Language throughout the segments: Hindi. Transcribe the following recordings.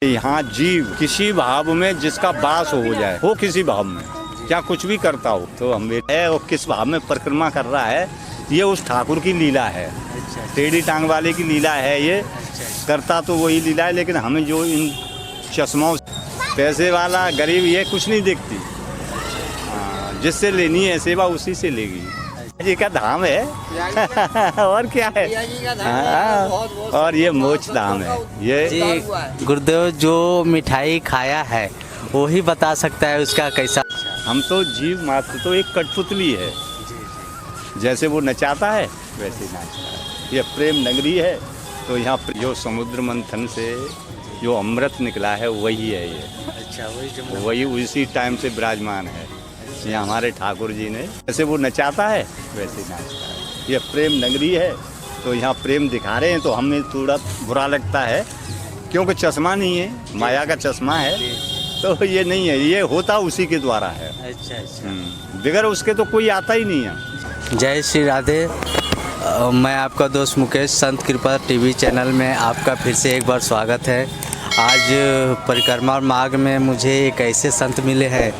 यहाँ जीव किसी भाव में जिसका वास हो जाए, हो किसी भाव में, क्या कुछ भी करता हो, तो हम है वो किस भाव में परिक्रमा कर रहा है, ये उस ठाकुर की लीला है। टेढ़ी टांग वाले की लीला है ये। करता तो वही लीला है, लेकिन हमें जो इन चश्मों, पैसे वाला गरीब ये कुछ नहीं देखती। जिससे लेनी है सेवा उसी से लेगी। जी का धाम है और क्या है। और ये मोक्ष धाम है ये। जी गुरुदेव जो मिठाई खाया है वही बता सकता है उसका कैसा। हम तो जीव मात्र तो एक कठपुतली है, जैसे वो नचाता है वैसे नाचता है। ये प्रेम नगरी है, तो यहाँ जो समुद्र मंथन से जो अमृत निकला है वही है ये। अच्छा, वही उसी टाइम से विराजमान है। ये हमारे ठाकुर जी ने, जैसे वो नचाता है वैसे नाचता है। ये प्रेम नगरी है, तो यहाँ प्रेम दिखा रहे हैं, तो हमें थोड़ा बुरा लगता है क्योंकि चश्मा नहीं है, माया का चश्मा है, तो ये नहीं है, ये होता उसी के द्वारा है। अच्छा। बगैर उसके तो कोई आता ही नहीं है। जय श्री राधे। मैं आपका दोस्त मुकेश, संत कृपा टीवी चैनल में आपका फिर से एक बार स्वागत है। आज परिक्रमा मार्ग में मुझे एक ऐसे संत मिले हैं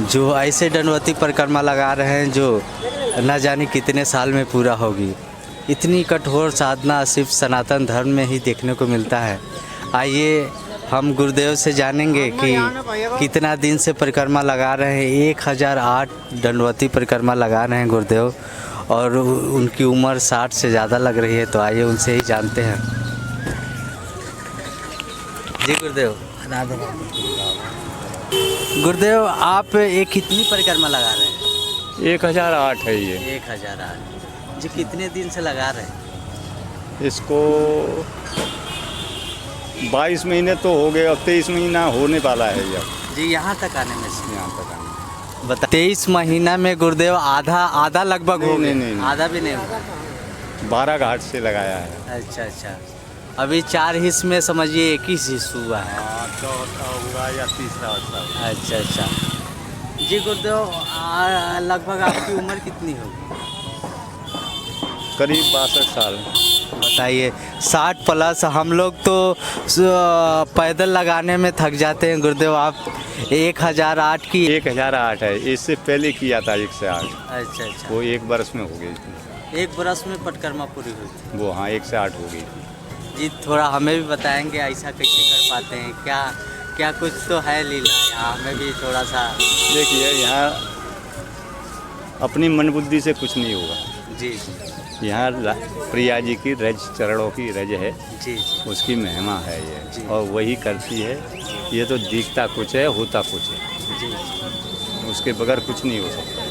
जो ऐसे दंडवती परिक्रमा लगा रहे हैं जो न जाने कितने साल में पूरा होगी। इतनी कठोर साधना सिर्फ सनातन धर्म में ही देखने को मिलता है। आइए हम गुरुदेव से जानेंगे कि कितना दिन से परिक्रमा लगा रहे हैं। 1008 दंडवती परिक्रमा लगा रहे हैं गुरुदेव, और उनकी उम्र 60 से ज़्यादा लग रही है। तो आइए उनसे ही जानते हैं। जी गुरुदेव। गुरुदेव आप ये कितनी परिक्रमा लगा रहे हैं? 1008 है ये। 1008 जी। कितने दिन से लगा रहे हैं इसको? 22 महीने तो हो गए, अब 23 महीना होने वाला है जब जी। यहाँ तक आने में से यहाँ तक आने बता 23 महीना में गुरुदेव आधा लगभग हो गया। नहीं। आधा भी नहीं होगा। 12 घाट से लगाया है। अच्छा। अभी 4 हिस्से में समझिए 21 हिस्सा हुआ है। चौथा होगा या तीसरा होगा। अच्छा। जी गुरुदेव लगभग आपकी उम्र कितनी होगी? करीब 62 साल। बताइए। 60 प्लस। हम लोग तो पैदल लगाने में थक जाते हैं गुरुदेव, आप 1008 की। 1008 है, इससे पहले किया था 108। अच्छा। वो 1 वर्ष में हो गई थी। 1 वर्ष में परिक्रमा पूरी हुई थी वो। हाँ 108 हो गई थी। जी थोड़ा हमें भी बताएंगे ऐसा कैसे कर पाते हैं, क्या कुछ तो है लीला यहाँ, हमें भी थोड़ा सा। देखिए यहाँ अपनी मन बुद्धि से कुछ नहीं होगा। जी। यहाँ प्रिया जी की रज, चरणों की रज है। जी। उसकी महिमा है ये। जी। और वही करती है। ये तो दिखता कुछ है, होता कुछ है। जी। उसके बगैर कुछ नहीं हो सकता।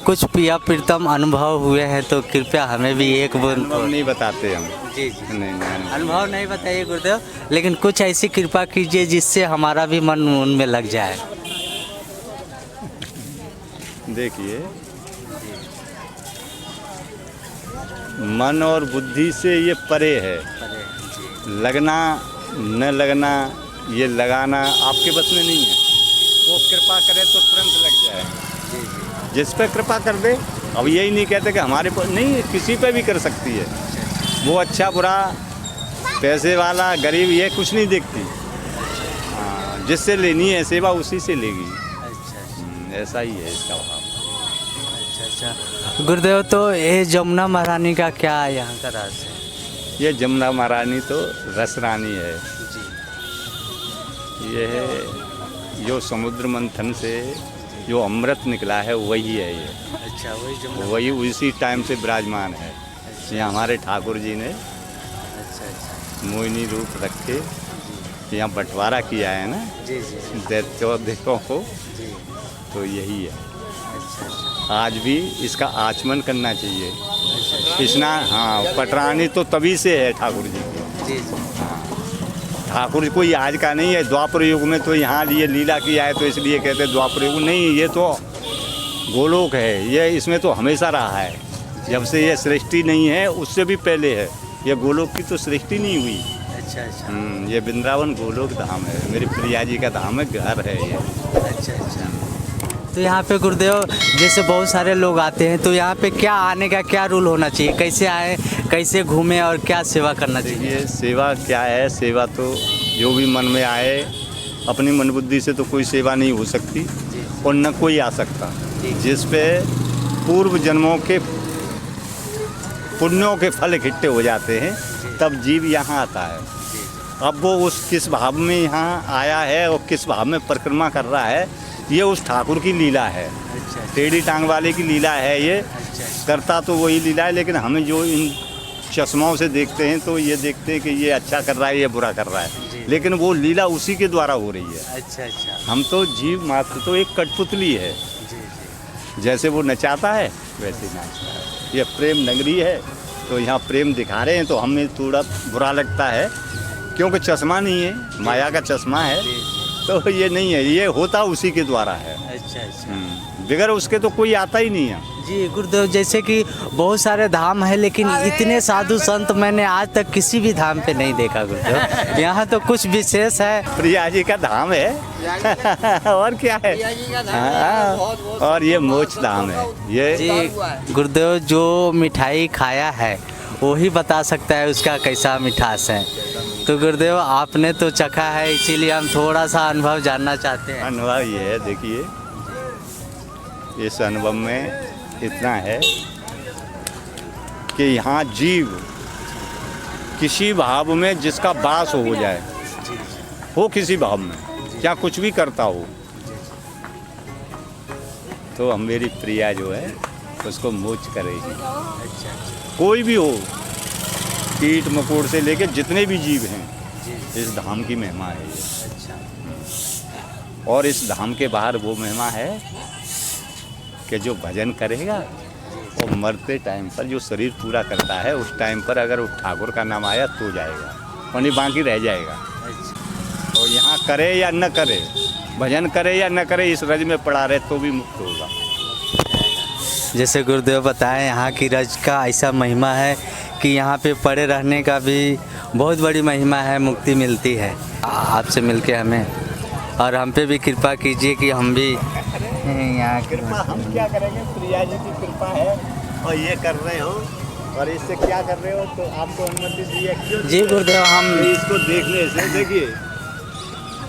कुछ प्रिया प्रीतम अनुभव हुए हैं तो कृपया हमें भी एक बूंद। अनुभव नहीं बताते हम। जी। नहीं। अनुभव नहीं बताइए गुरुदेव, लेकिन कुछ ऐसी कृपा कीजिए जिससे हमारा भी मन उनमें लग जाए। देखिए मन और बुद्धि से ये परे है। लगना न लगना, ये लगाना आपके बस में नहीं है। वो कृपा करे तो तुरंत लग जाए। जिस पे कृपा कर दे। अब यही नहीं कहते कि हमारे पर नहीं, किसी पे भी कर सकती है। वो अच्छा बुरा, पैसे वाला गरीब ये कुछ नहीं देखती। जिससे लेनी है सेवा उसी से लेगी। ऐसा ही है इसका भाव। अच्छा। गुरुदेव तो ये जमुना महारानी का क्या है यहाँ का राज है? ये जमुना महारानी तो रस रानी है। जी। ये है जो समुद्र मंथन से जो अमृत निकला है वही है ये। अच्छा। वही उसी टाइम से विराजमान है। ये हमारे ठाकुर जी ने मोहिनी रूप रख के यहाँ बंटवारा किया है ना। जी। दैत्यों को। तो यही है। आज भी इसका आचमन करना चाहिए। स्नान। हाँ पटरानी तो तभी से है ठाकुर जी की। जी। हाँ ठाकुर कोई आज का नहीं है। द्वापर युग में तो यहाँ ये लीला किया है, तो इसलिए कहते हैं द्वापर युग नहीं, ये तो गोलोक है। ये इसमें तो हमेशा रहा है। जब से ये सृष्टि नहीं है उससे भी पहले है। ये गोलोक की तो सृष्टि नहीं हुई। अच्छा। ये वृंदावन गोलोक धाम है, मेरी प्रिया जी का धाम है, घर है ये। अच्छा। तो यहाँ पे गुरुदेव जैसे बहुत सारे लोग आते हैं, तो यहाँ पे क्या आने का क्या रूल होना चाहिए, कैसे आए, कैसे घूमें और क्या सेवा करना चाहिए? देखिए सेवा क्या है, सेवा तो जो भी मन में आए, अपनी मन बुद्धि से तो कोई सेवा नहीं हो सकती और न कोई आ सकता। जिस पे पूर्व जन्मों के पुण्यों के फल इकट्ठे हो जाते हैं तब जीव यहाँ आता है। अब वो उस किस भाव में यहाँ आया है और किस भाव में परिक्रमा कर रहा है, ये उस ठाकुर की लीला है। टेढ़ी टांग वाले की लीला है ये। करता तो वही लीला है, लेकिन हमें जो इन चश्मों से देखते हैं तो ये देखते हैं कि ये अच्छा कर रहा है, ये बुरा कर रहा है, लेकिन वो लीला उसी के द्वारा हो रही है। अच्छा। हम तो जीव मात्र तो एक कठपुतली है, जैसे वो नचाता है वैसे नाचता है। ये प्रेम नगरी है, तो यहाँ प्रेम दिखा रहे हैं तो हमें थोड़ा बुरा लगता है, क्योंकि चश्मा नहीं है, माया का चश्मा है, तो ये नहीं है, ये होता उसी के द्वारा है। अच्छा। बगैर उसके तो कोई आता ही नहीं है। जी गुरुदेव, जैसे कि बहुत सारे धाम है, लेकिन इतने साधु संत मैंने आज तक किसी भी धाम पे नहीं देखा गुरुदेव। यहाँ तो कुछ विशेष है। प्रिया जी का धाम है और क्या है। हाँ, और ये मोक्ष धाम है ये। जी गुरुदेव, जो मिठाई खाया है वही बता सकता है उसका कैसा मिठास है। तो गुरुदेव आपने तो चखा है, इसीलिए हम थोड़ा सा अनुभव जानना चाहते हैं। अनुभव ये है, देखिए इस अनुभव में इतना है कि यहाँ जीव किसी भाव में जिसका वास हो जाए, हो किसी भाव में, क्या कुछ भी करता हो, तो हम मेरी प्रिया जो है उसको मोक्ष करेगी। कोई भी हो, कीट मकोड़ से लेके जितने भी जीव हैं, इस धाम की महिमा है ये। और इस धाम के बाहर वो महिमा है कि जो भजन करेगा और मरते टाइम पर जो शरीर पूरा करता है, उस टाइम पर अगर उस ठाकुर का नाम आया तो जाएगा, और नहीं बाकी रह जाएगा। और यहाँ करे या न करे, भजन करे या न करे, इस रज में पड़ा रहे तो भी मुक्त होगा। जैसे गुरुदेव बताएं, यहाँ की रज का ऐसा महिमा है कि यहाँ पे पड़े रहने का भी बहुत बड़ी महिमा है, मुक्ति मिलती है। आपसे मिलके हमें, और हम पे भी कृपा कीजिए कि हम भी यहाँ कृपा हम क्या करेंगे, प्रिया जी की कृपा है। और ये कर रहे हो और इससे क्या कर रहे हो, तो आपको अनुमति दी है। क्यों जी गुरुदेव, हम इसको देखने से देखिए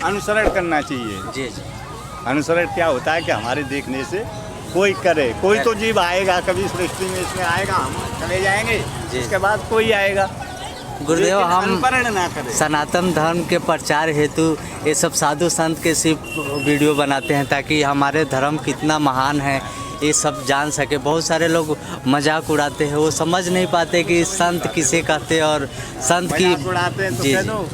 अनुसरण करना चाहिए। जी अनुसरण क्या होता है कि हमारे देखने से कोई करे, कोई तो जीव आएगा कभी सृष्टि में, इसमें आएगा, हम चले जाएंगे, इसके बाद कोई आएगा। गुरुदेव, हम अनुकरण ना करें। सनातन धर्म के प्रचार हेतु ये सब साधु संत के सिर्फ वीडियो बनाते हैं, ताकि हमारे धर्म कितना महान है ये सब जान सके। बहुत सारे लोग मजाक उड़ाते हैं, वो समझ नहीं पाते कि संत किसे कहते हैं, और संत की उड़ाते हैं तो कह दो,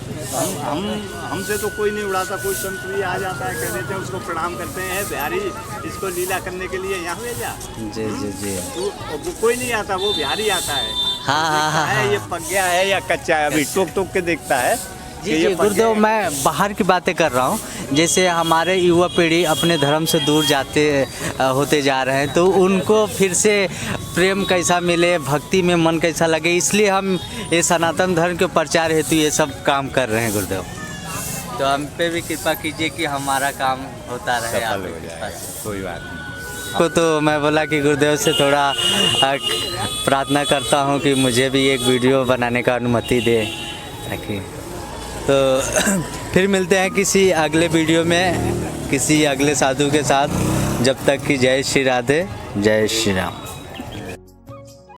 हमसे तो कोई नहीं उड़ाता। कोई संत भी आ जाता है, कह देते हैं, उसको प्रणाम करते हैं, बिहारी इसको लीला करने के लिए यहाँ भेजा। जी तो वो कोई नहीं आता, वो बिहारी आता है। हाँ, ये पक गया है या कच्चा है, अभी टोक के देखता है। जी गुरुदेव, मैं बाहर की बातें कर रहा हूँ। जैसे हमारे युवा पीढ़ी अपने धर्म से दूर होते जा रहे हैं, तो उनको फिर से प्रेम कैसा मिले, भक्ति में मन कैसा लगे, इसलिए हम ये सनातन धर्म के प्रचार हेतु ये सब काम कर रहे हैं गुरुदेव। तो हम पे भी कृपा कीजिए कि हमारा काम होता रहे। सफल हो जाएगा, कोई बात नहीं। को तो मैं बोला कि गुरुदेव से थोड़ा प्रार्थना करता हूँ कि मुझे भी एक वीडियो बनाने का अनुमति दे, ताकि तो फिर मिलते हैं किसी अगले वीडियो में किसी अगले साधु के साथ। जब तक कि जय श्री राधे, जय श्री राम।